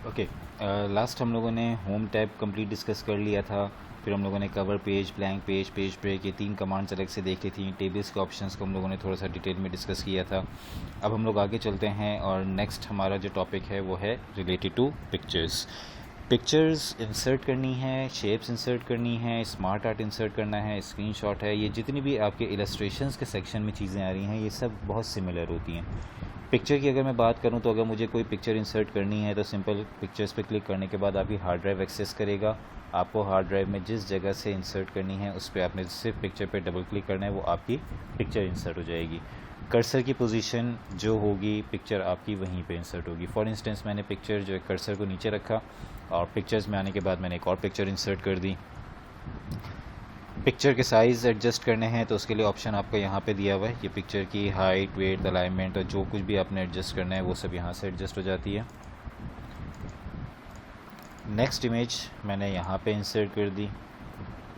Okay, last हम लोगों ने होम टैब कंप्लीट डिस्कस कर लिया था। फिर हम लोगों ने cover page, blank page, page break, ये 3 कमांड्स अलग से देख ली थी। टेबल्स के ऑप्शंस को हम लोगों ने थोड़ा सा डिटेल में डिस्कस किया था। अब हम लोग आगे चलते हैं और नेक्स्ट हमारा जो टॉपिक है वो है related to pictures. Pictures insert करनी है, शेप्स इंसर्ट करनी है, स्मार्ट आर्ट इंसर्ट करना है, स्क्रीनशॉट है, ये जितनी भी आपके इलस्ट्रेशंस के सेक्शन में चीज़ें आ रही हैं ये सब बहुत सिमिलर होती हैं। पिक्चर की अगर मैं बात करूं तो अगर मुझे कोई पिक्चर इंसर्ट करनी है तो सिंपल पिक्चर्स पे क्लिक करने के बाद आपकी हार्ड ड्राइव एक्सेस करेगा। आपको हार्ड ड्राइव में जिस जगह से इंसर्ट करनी है उस पर आपने सिर्फ पिक्चर पे डबल क्लिक करना है, वो आपकी पिक्चर इंसर्ट हो जाएगी। कर्सर की पोजीशन जो होगी पिक्चर आपकी वहीं पे इंसर्ट होगी। फॉर इंस्टेंस मैंने पिक्चर जो है कर्सर को नीचे रखा और पिक्चर्स में आने के बाद मैंने एक और पिक्चर इंसर्ट कर दी। पिक्चर के साइज़ एडजस्ट करने हैं तो उसके लिए ऑप्शन आपको यहाँ पे दिया हुआ है। ये पिक्चर की हाइट, वेट, अलाइनमेंट और जो कुछ भी आपने एडजस्ट करना है वो सब यहाँ से एडजस्ट हो जाती है। नेक्स्ट इमेज मैंने यहाँ पे इंसर्ट कर दी।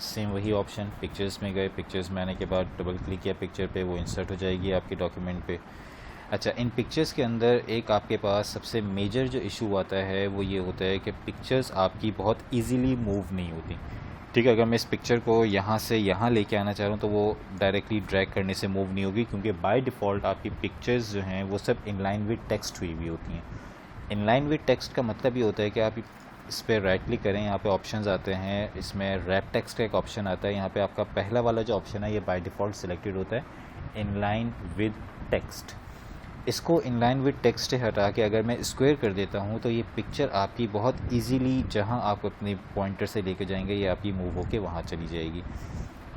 सेम वही ऑप्शन, पिक्चर्स में गए, पिक्चर्स में आने के बाद डबल क्लिक किया पिक्चर पे, वो इंसर्ट हो जाएगी आपके डॉक्यूमेंट पे। अच्छा, इन पिक्चर्स के अंदर एक आपके पास सबसे मेजर जो इशू आता है वो ये होता है कि पिक्चर्स आपकी बहुत ईजीली मूव नहीं होती। ठीक है, अगर मैं इस पिक्चर को यहाँ से यहाँ लेके आना चाह रहा हूँ तो वो डायरेक्टली ड्रैग करने से मूव नहीं होगी, क्योंकि बाय डिफ़ॉल्ट आपकी पिक्चर्स जो हैं वो सब इनलाइन विद टेक्स्ट हुई हुई होती हैं। इनलाइन विद टेक्स्ट का मतलब ये होता है कि आप इस पर राइट क्लिक करें, यहाँ पे ऑप्शंस आते हैं, इसमें रैप टेक्स्ट का एक ऑप्शन आता है। यहाँ पे आपका पहला वाला जो ऑप्शन है ये बाय डिफ़ॉल्ट सिलेक्टेड होता है, इनलाइन विद टेक्स्ट। इसको इनलाइन विद टेक्स्ट से हटा के अगर मैं स्क्वायर कर देता हूँ तो ये पिक्चर आपकी बहुत इजीली जहाँ आप अपने पॉइंटर से लेके जाएंगे ये आपकी मूव होके वहाँ चली जाएगी।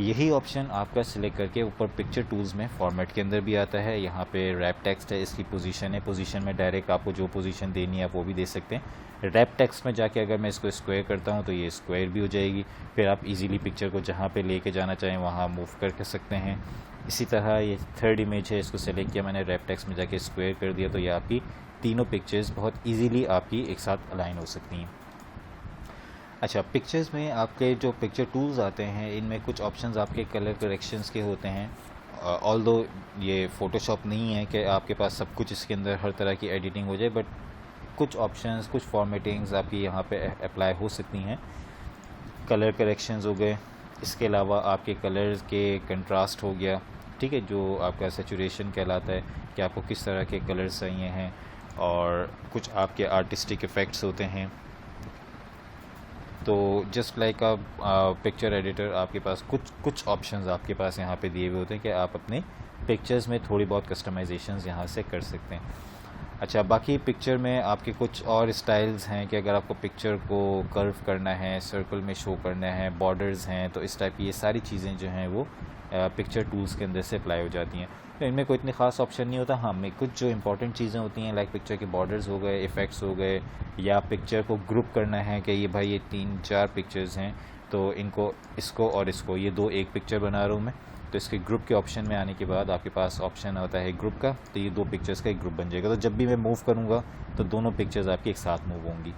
यही ऑप्शन आपका सिलेक्ट करके ऊपर पिक्चर टूल्स में फॉर्मेट के अंदर भी आता है। यहाँ पे रैप टेक्स्ट है, इसकी पोजीशन है, पोजीशन में डायरेक्ट आपको जो पोजीशन देनी है आप वो भी दे सकते हैं। रैप टेक्स्ट में जाके अगर मैं इसको स्क्वायर करता हूँ तो ये स्क्वायर भी हो जाएगी। फिर आप इजीली पिक्चर को जहाँ पे लेके जाना चाहें वहाँ मूव कर सकते हैं। इसी तरह ये थर्ड इमेज है, इसको सेलेक्ट किया मैंने, रैप टेक्स्ट में जाके स्क्वायर कर दिया तो ये आपकी तीनों पिक्चर्स बहुत ईजीली आपकी एक साथ अलाइन हो सकती हैं। अच्छा, पिक्चर्स में आपके जो पिक्चर टूल्स आते हैं इनमें कुछ ऑप्शंस आपके कलर करेक्शंस के होते हैं। ऑल्दो ये फ़ोटोशॉप नहीं है कि आपके पास सब कुछ इसके अंदर हर तरह की एडिटिंग हो जाए, बट कुछ ऑप्शंस, कुछ फॉर्मेटिंग्स आपकी यहाँ पे अप्लाई हो सकती हैं। कलर करेक्शंस हो गए, इसके अलावा आपके कलर्स के कंट्रास्ट हो गया, ठीक है, जो आपका सैचुरेशन कहलाता है कि आपको किस तरह के कलर्स चाहिए हैं, और कुछ आपके आर्टिस्टिक इफ़ेक्ट्स होते हैं। तो just like a picture editor आपके पास कुछ ऑप्शंस आपके पास यहाँ पे दिए हुए होते हैं कि आप अपने पिक्चर्स में थोड़ी बहुत कस्टमाइजेशंस यहाँ से कर सकते हैं। अच्छा, बाकी पिक्चर में आपके कुछ और स्टाइल्स हैं कि अगर आपको पिक्चर को कर्व करना है, सर्कल में शो करना है, बॉर्डर्स हैं, तो इस टाइप की ये सारी चीज़ें जो हैं वो पिक्चर टूल्स के अंदर से अप्लाई हो जाती हैं। तो इनमें कोई इतनी ख़ास ऑप्शन नहीं होता। हाँ, में कुछ जो इंपॉर्टेंट चीज़ें होती हैं लाइक पिक्चर के बॉर्डर्स हो गए, इफ़ेक्ट्स हो गए, या पिक्चर को ग्रुप करना है कि ये भाई ये 3-4 पिक्चर्स हैं तो इनको, इसको और इसको, ये दो एक पिक्चर बना रहा हूँ मैं, तो इसके ग्रुप के ऑप्शन में आने के बाद आपके पास ऑप्शन होता है ग्रुप का, तो ये दो पिक्चर्स का एक ग्रुप बन जाएगा। तो जब भी मैं मूव करूँगा तो दोनों पिक्चर्स आपकी एक साथ मूव होंगी।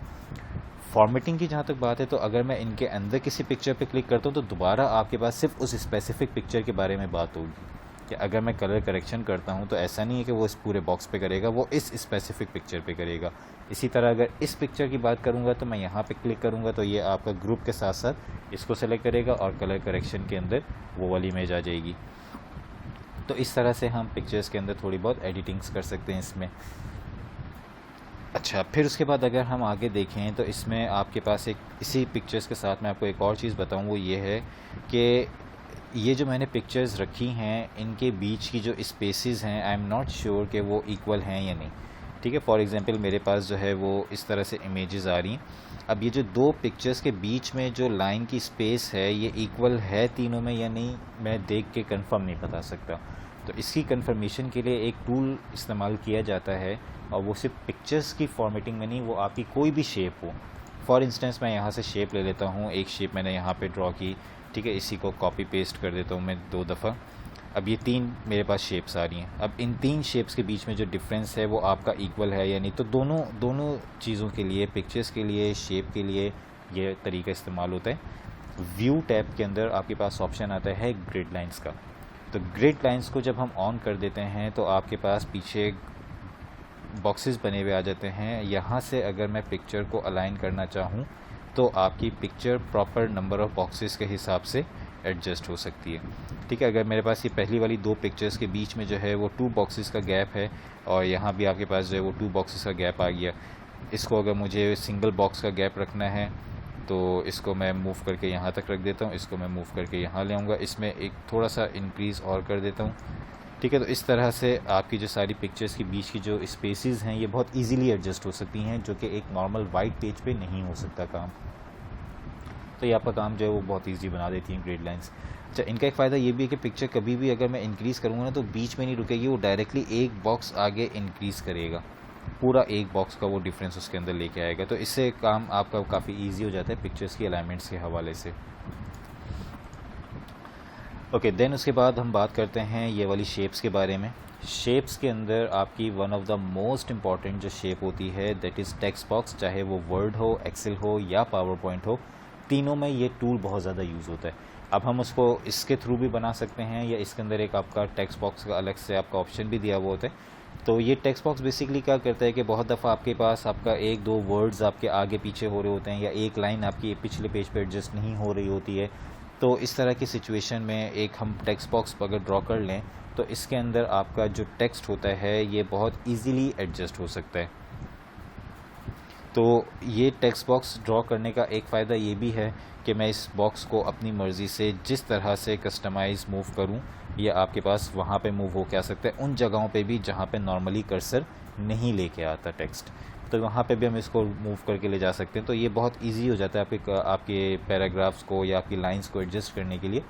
फॉर्मेटिंग की जहाँ तक बात है तो अगर मैं इनके अंदर किसी पिक्चर पे क्लिक करता हूँ तो दोबारा आपके पास सिर्फ उस स्पेसिफिक पिक्चर के बारे में बात होगी। कि अगर मैं कलर करेक्शन करता हूँ तो ऐसा नहीं है कि वो इस पूरे बॉक्स पे करेगा, वो इस स्पेसिफिक पिक्चर पे करेगा। इसी तरह अगर इस पिक्चर की बात करूँगा तो मैं यहाँ पे क्लिक करूँगा तो ये आपका ग्रुप के साथ साथ इसको सेलेक्ट करेगा और कलर करेक्शन के अंदर वो वाली इमेज आ जाएगी। तो इस तरह से हम पिक्चर्स के अंदर थोड़ी बहुत एडिटिंग्स कर सकते हैं इसमें। अच्छा, फिर उसके बाद अगर हम आगे देखें तो इसमें आपके पास एक, इसी पिक्चर्स के साथ मैं आपको एक और चीज़ बताऊं, वो ये है कि ये जो मैंने पिक्चर्स रखी हैं इनके बीच की जो स्पेसेस हैं आई एम नॉट श्योर कि वो इक्वल हैं या नहीं। ठीक है, फॉर एग्जांपल मेरे पास जो है वो इस तरह से इमेजेस आ रही हैं। अब ये जो दो पिक्चर्स के बीच में जो लाइन की स्पेस है ये इक्वल है तीनों में या नहीं, मैं देख के कंफर्म नहीं बता सकता। तो इसकी कंफर्मेशन के लिए एक टूल इस्तेमाल किया जाता है, और वो सिर्फ पिक्चर्स की फॉर्मेटिंग में नहीं, वो आपकी कोई भी शेप हो। फॉर इंस्टेंस मैं यहाँ से शेप ले लेता हूँ, एक शेप मैंने यहाँ पे ड्रॉ की, ठीक है, इसी को कॉपी पेस्ट कर देता हूँ मैं 2 दफ़ा। अब ये 3 मेरे पास शेप्स आ रही हैं। अब इन 3 शेप्स के बीच में जो डिफरेंस है वो आपका इक्वल है या नहीं, तो दोनों चीज़ों के लिए, पिक्चर्स के लिए, शेप के लिए ये तरीका इस्तेमाल होता है। व्यू टैब के अंदर आपके पास ऑप्शन आता है ग्रिड लाइंस का। तो ग्रिड लाइंस को जब हम ऑन कर देते हैं तो आपके पास पीछे बॉक्सेस बने हुए आ जाते हैं। यहाँ से अगर मैं पिक्चर को अलाइन करना चाहूँ तो आपकी picture proper number of boxes के हिसाब से एडजस्ट हो सकती है। ठीक है, अगर मेरे पास ये पहली वाली 2 पिक्चर्स के बीच में जो है वो 2 बॉक्सेस का गैप है और यहाँ भी आपके पास जो है वो 2 बॉक्सेस का गैप आ गया, इसको अगर मुझे सिंगल बॉक्स का गैप रखना है तो इसको मैं मूव करके यहाँ तक रख देता हूँ, इसको मैं मूव करके यहाँ ले आऊँगा, इसमें एक थोड़ा सा इंक्रीज़ और कर देता हूँ। ठीक है, तो इस तरह से आपकी जो सारी पिक्चर्स के बीच की जो स्पेसेस हैं ये बहुत इजीली एडजस्ट हो सकती हैं, जो कि एक नॉर्मल वाइट पेज पे नहीं हो सकता काम। तो ये आपका काम जो है वो बहुत ईजी बना देती हैं ग्रिड लाइंस। अच्छा, इनका एक फ़ायदा ये भी है कि पिक्चर कभी भी अगर मैं इंक्रीज़ करूँगा ना तो बीच में नहीं रुकेगी, वो डायरेक्टली एक बॉक्स आगे इंक्रीज़ करेगा, पूरा एक बॉक्स का वो डिफरेंस उसके अंदर लेके आएगा। तो इससे काम आपका काफ़ी ईजी हो जाता है पिक्चर्स की अलाइनमेंट्स के हवाले से। ओके, देन उसके बाद हम बात करते हैं ये वाली शेप्स के बारे में। शेप्स के अंदर आपकी one of the most important जो शेप होती है दैट इज़ टेक्स्ट बॉक्स। चाहे वो वर्ड हो, एक्सेल हो या पावर पॉइंट हो, तीनों में ये टूल बहुत ज़्यादा यूज़ होता है। अब हम उसको इसके थ्रू भी बना सकते हैं या इसके अंदर एक आपका टेक्स्ट बॉक्स का अलग से आपका ऑप्शन भी दिया हुआ होता है। तो ये टेक्स्ट बॉक्स बेसिकली क्या करता है कि बहुत दफ़ा आपके पास आपका 1-2 वर्ड्स आपके आगे पीछे हो रहे होते हैं या एक लाइन आपकी पिछले पेज पे एडजस्ट नहीं हो रही होती है। तो इस तरह की सिचुएशन में एक हम टेक्स्ट बॉक्स अगर ड्रॉ कर लें तो इसके अंदर आपका जो टेक्स्ट होता है ये बहुत ईजीली एडजस्ट हो सकता है। तो ये टेक्स्ट बॉक्स ड्रॉ करने का एक फ़ायदा ये भी है कि मैं इस बॉक्स को अपनी मर्ज़ी से जिस तरह से कस्टमाइज़ मूव करूं, ये आपके पास वहाँ पे मूव हो के आ सकता है, उन जगहों पे भी जहाँ पे नॉर्मली कर्सर नहीं लेके आता टेक्स्ट, तो वहाँ पे भी हम इसको मूव करके ले जा सकते हैं। तो ये बहुत इजी हो जाता है आपके पैराग्राफ्स को या आपकी लाइंस को एडजस्ट करने के लिए।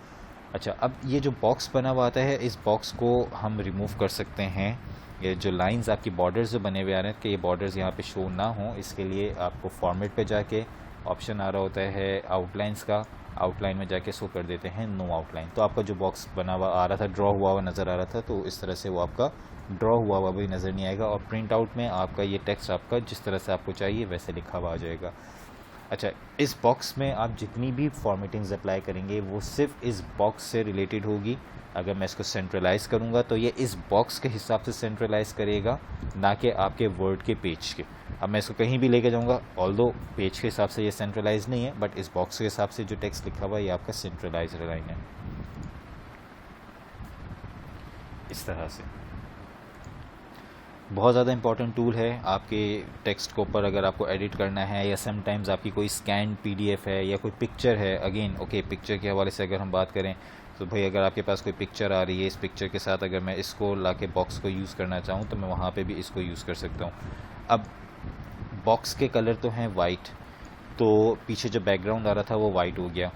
अच्छा, अब ये जो बॉक्स बना हुआ आता है इस बॉक्स को हम रिमूव कर सकते हैं। ये जो लाइंस आपकी बॉर्डर्स जो बने हुए आ रहे हैं कि ये बॉर्डर्स यहाँ पे शो ना हो, इसके लिए आपको फॉर्मेट पे जाके ऑप्शन आ रहा होता है आउटलाइंस का, आउटलाइन में जाके शो कर देते हैं नो आउटलाइन। तो आपका जो बॉक्स बना हुआ आ रहा था, ड्रॉ हुआ हुआ नज़र आ रहा था, तो इस तरह से वो आपका ड्रॉ हुआ हुआ भी नज़र नहीं आएगा और प्रिंट आउट में आपका ये टेक्स्ट आपका जिस तरह से आपको चाहिए वैसे लिखा हुआ आ जाएगा। अच्छा, इस बॉक्स में आप जितनी भी फॉर्मेटिंग्स अप्लाई करेंगे वो सिर्फ इस बॉक्स से रिलेटेड होगी। अगर मैं इसको सेंट्रलाइज़ करूँगा तो ये इस बॉक्स के हिसाब से सेंट्रलाइज़ करेगा, ना कि आपके वर्ड के पेज के। अब मैं इसको कहीं भी लेके जाऊँगा, ऑल्दो पेज के हिसाब से ये सेंट्रलाइज नहीं है, बट इस बॉक्स के हिसाब से जो टेक्स्ट लिखा हुआ है ये आपका सेंट्रलाइज लाइन है। इस तरह से बहुत ज़्यादा इंपॉर्टेंट टूल है आपके टेक्स्ट के ऊपर अगर आपको एडिट करना है, या समटाइम्स आपकी कोई स्कैन पीडीएफ है या कोई पिक्चर है। अगेन ओके, पिक्चर के हवाले से अगर हम बात करें तो भाई अगर आपके पास कोई पिक्चर आ रही है, इस पिक्चर के साथ अगर मैं इसको लाके बॉक्स को यूज़ करना चाहूँ तो मैं वहाँ पे भी इसको यूज़ कर सकता हूँ। अब बॉक्स के कलर तो हैं वाइट, तो पीछे जो बैकग्राउंड आ रहा था वो वाइट हो गया।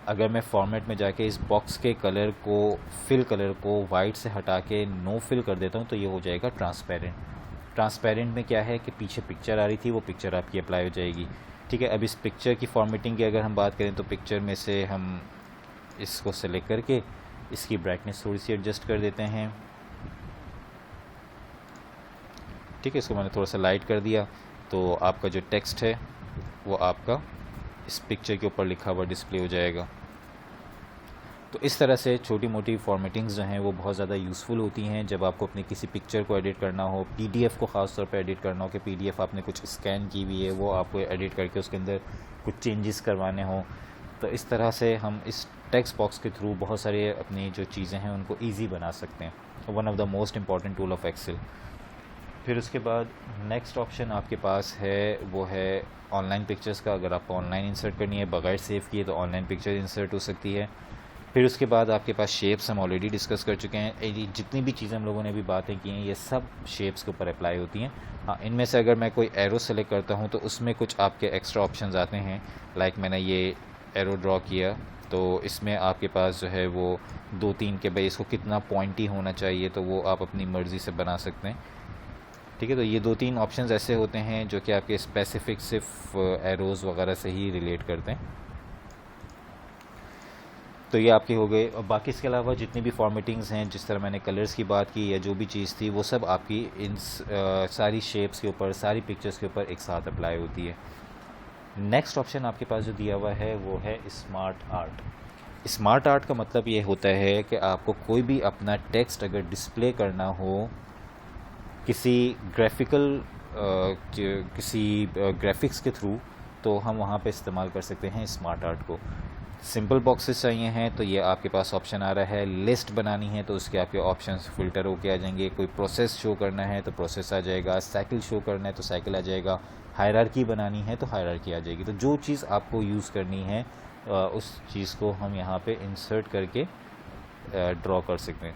अगर मैं फॉर्मेट में जाके इस बॉक्स के कलर को, फिल कलर को वाइट से हटा के नो फिल कर देता हूँ तो ये हो जाएगा ट्रांसपेरेंट। ट्रांसपेरेंट में क्या है कि पीछे पिक्चर आ रही थी वो पिक्चर आपकी अप्लाई हो जाएगी। ठीक है, अब इस पिक्चर की फॉर्मेटिंग की अगर हम बात करें तो पिक्चर में से हम इसको सेलेक्ट करके इसकी ब्राइटनेस थोड़ी सी एडजस्ट कर देते हैं। ठीक है, इसको मैंने थोड़ा सा लाइट कर दिया तो आपका जो टेक्स्ट है वो आपका इस पिक्चर के ऊपर लिखा हुआ डिस्प्ले हो जाएगा। तो इस तरह से छोटी मोटी फॉर्मेटिंग्स जो हैं वो बहुत ज़्यादा यूज़फुल होती हैं जब आपको अपनी किसी पिक्चर को एडिट करना हो, पीडीएफ को ख़ास तौर पे एडिट करना हो कि पीडीएफ आपने कुछ स्कैन की हुई है वो आपको एडिट करके उसके अंदर कुछ चेंजेस करवाने हो। तो इस तरह से हम इस टेक्स्ट बॉक्स के थ्रू बहुत सारे अपनी जो चीज़ें हैं उनको ईजी बना सकते हैं। One of the most important tool of Excel. फिर उसके बाद नेक्स्ट ऑप्शन आपके पास है वो है ऑनलाइन पिक्चर्स का। अगर आपको ऑनलाइन इंसर्ट करनी है बगैर सेव किए तो ऑनलाइन पिक्चर इंसर्ट हो सकती है। फिर उसके बाद आपके पास शेप्स हम ऑलरेडी डिस्कस कर चुके हैं। जितनी भी चीज़ें हम लोगों ने अभी बातें की हैं ये सब शेप्स के ऊपर अप्लाई होती हैं। हाँ, इनमें से अगर मैं कोई एरो सेलेक्ट करता हूँ तो उसमें कुछ आपके एक्स्ट्रा ऑप्शंस आते हैं। लाइक मैंने ये एरो ड्रॉ किया तो इसमें आपके पास जो है वो 2-3 के भाई इसको कितना पॉइंटी होना चाहिए तो वो आप अपनी मर्ज़ी से बना सकते हैं। ठीक है, तो ये 2-3 ऑप्शंस ऐसे होते हैं जो कि आपके स्पेसिफिक सिर्फ एरोज़ वगैरह से ही रिलेट करते हैं। तो ये आपके हो गए। और बाकी इसके अलावा जितनी भी फॉर्मेटिंग्स हैं, जिस तरह मैंने कलर्स की बात की या जो भी चीज़ थी वो सब आपकी इन सारी शेप्स के ऊपर, सारी पिक्चर्स के ऊपर एक साथ अप्लाई होती है। नेक्स्ट ऑप्शन आपके पास जो दिया हुआ है वो है स्मार्ट आर्ट। स्मार्ट आर्ट का मतलब ये होता है कि आपको कोई भी अपना टेक्स्ट अगर डिस्प्ले करना हो किसी ग्राफिकल किसी ग्राफिक्स के थ्रू, तो हम वहाँ पे इस्तेमाल कर सकते हैं स्मार्ट आर्ट को। सिंपल बॉक्सेस चाहिए हैं तो ये आपके पास ऑप्शन आ रहा है। लिस्ट बनानी है तो उसके आपके ऑप्शंस फ़िल्टर होके आ जाएंगे। कोई प्रोसेस शो करना है तो प्रोसेस आ जाएगा। साइकिल शो करना है तो साइकिल आ जाएगा। हायरार्की बनानी है तो हायरार्की आ जाएगी। तो जो चीज़ आपको यूज़ करनी है उस चीज़ को हम यहाँ पे इंसर्ट करके ड्रॉ कर सकते हैं।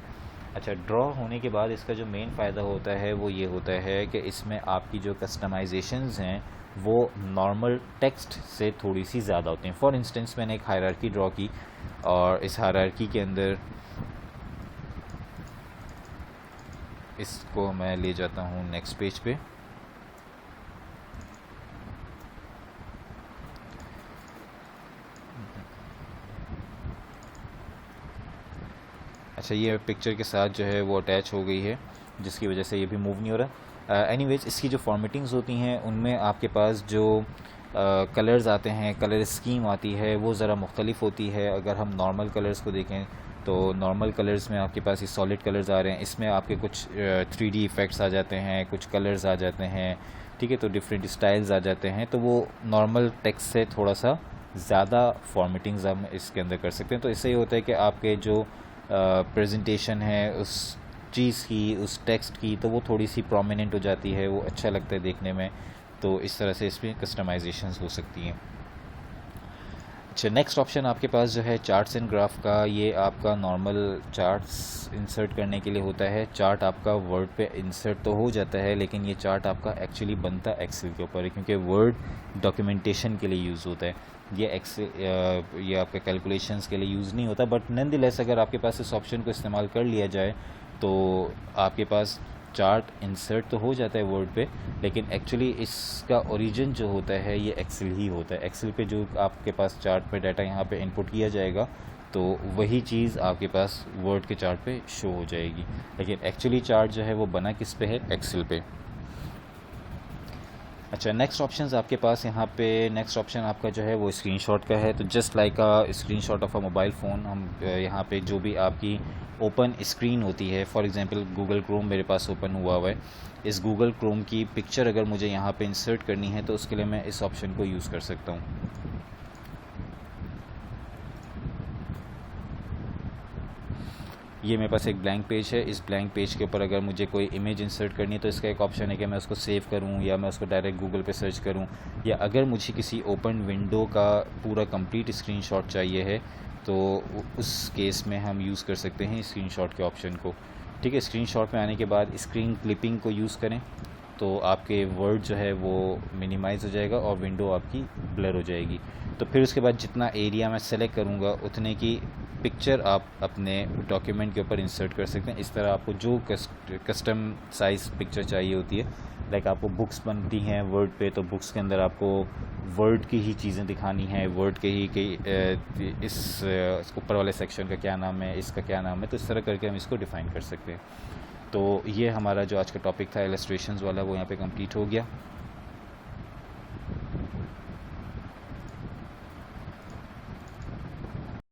अच्छा, ड्रॉ होने के बाद इसका जो मेन फ़ायदा होता है वो ये होता है कि इसमें आपकी जो कस्टमाइजेशंस हैं वो नॉर्मल टेक्स्ट से थोड़ी सी ज़्यादा होती हैं। फॉर इंस्टेंस मैंने एक हायरार्की ड्रॉ की और इस हायरार्की के अंदर इसको मैं ले जाता हूँ नेक्स्ट पेज पे। अच्छा, ये पिक्चर के साथ जो है वो अटैच हो गई है, जिसकी वजह से ये भी मूव नहीं हो रहा। एनीवेज, इसकी जो फॉर्मेटिंग्स होती हैं उनमें आपके पास जो कलर्स आते हैं, कलर स्कीम आती है, वो ज़रा मुख्तलिफ होती है। अगर हम नॉर्मल कलर्स को देखें तो नॉर्मल कलर्स में आपके पास ये सॉलिड कलर्स आ रहे हैं। इसमें आपके कुछ 3D इफ़ेक्ट्स आ जाते हैं, कुछ कलर्स आ जाते हैं, ठीक है, तो डिफरेंट स्टाइल्स आ जाते हैं। तो वो नॉर्मल टेक्स्ट से थोड़ा सा ज़्यादा फॉर्मेटिंग्स हम इसके अंदर कर सकते हैं। तो इससे ये होता है कि आपके जो प्रेजेंटेशन है उस चीज़ की, उस टेक्स्ट की, तो वो थोड़ी सी प्रोमिनेंट हो जाती है, वो अच्छा लगता है देखने में। तो इस तरह से इसमें कस्टमाइजेशंस हो सकती हैं। अच्छा, नेक्स्ट ऑप्शन आपके पास जो है चार्ट्स एंड ग्राफ का। ये आपका नॉर्मल चार्ट्स इंसर्ट करने के लिए होता है। चार्ट आपका वर्ड पे इंसर्ट तो हो जाता है, लेकिन ये चार्ट आपका एक्चुअली बनता एक्सेल के ऊपर है, क्योंकि वर्ड डॉक्यूमेंटेशन के लिए यूज़ होता है। ये एक्सेल ये आपके कैलकुलेशंस के लिए यूज़ नहीं होता। बट नॉनदलेस अगर आपके पास इस ऑप्शन को इस्तेमाल कर लिया जाए तो आपके पास चार्ट इंसर्ट तो हो जाता है वर्ड पे, लेकिन एक्चुअली इसका ओरिजिन जो होता है ये एक्सेल ही होता है। एक्सेल पे जो आपके पास चार्ट पे डाटा यहाँ पे इनपुट किया जाएगा तो वही चीज़ आपके पास वर्ड के चार्ट पे शो हो जाएगी, लेकिन एक्चुअली चार्ट जो है वो बना किस पे है, एक्सेल पे। अच्छा, नेक्स्ट ऑप्शंस आपके पास यहाँ पे, नेक्स्ट ऑप्शन आपका जो है वो स्क्रीनशॉट का है। तो just like a screenshot of a mobile phone, हम यहाँ पे जो भी आपकी ओपन स्क्रीन होती है, फॉर एग्जांपल गूगल क्रोम मेरे पास ओपन हुआ है, इस गूगल क्रोम की पिक्चर अगर मुझे यहाँ पे इंसर्ट करनी है तो उसके लिए मैं इस ऑप्शन को यूज़ कर सकता हूँ। ये मेरे पास एक ब्लैंक पेज है। इस ब्लैंक पेज के ऊपर अगर मुझे कोई इमेज इंसर्ट करनी है तो इसका एक ऑप्शन है कि मैं उसको सेव करूं या मैं उसको डायरेक्ट गूगल पे सर्च करूं, या अगर मुझे किसी ओपन विंडो का पूरा कंप्लीट स्क्रीनशॉट चाहिए है तो उस केस में हम यूज़ कर सकते हैं स्क्रीनशॉट के ऑप्शन को। ठीक है, स्क्रीनशॉट में आने के बाद स्क्रीन क्लिपिंग को यूज़ करें तो आपके वर्ड जो है वो मिनिमाइज़ हो जाएगा और विंडो आपकी ब्लर हो जाएगी। तो फिर उसके बाद जितना एरिया मैं सेलेक्ट करूँगा उतने की पिक्चर आप अपने डॉक्यूमेंट के ऊपर इंसर्ट कर सकते हैं। इस तरह आपको जो कस्टम साइज़ पिक्चर चाहिए होती है, लाइक आपको बुक्स बनती हैं वर्ड पे, तो बुक्स के अंदर आपको वर्ड की ही चीज़ें दिखानी है, वर्ड के ही कि इस ऊपर वाले सेक्शन का क्या नाम है, इसका क्या नाम है, तो इस तरह करके हम इसको डिफ़ाइन कर सकते हैं। तो ये हमारा जो आज का टॉपिक था इलस्ट्रेशंस वाला वो यहाँ पे कंप्लीट हो गया।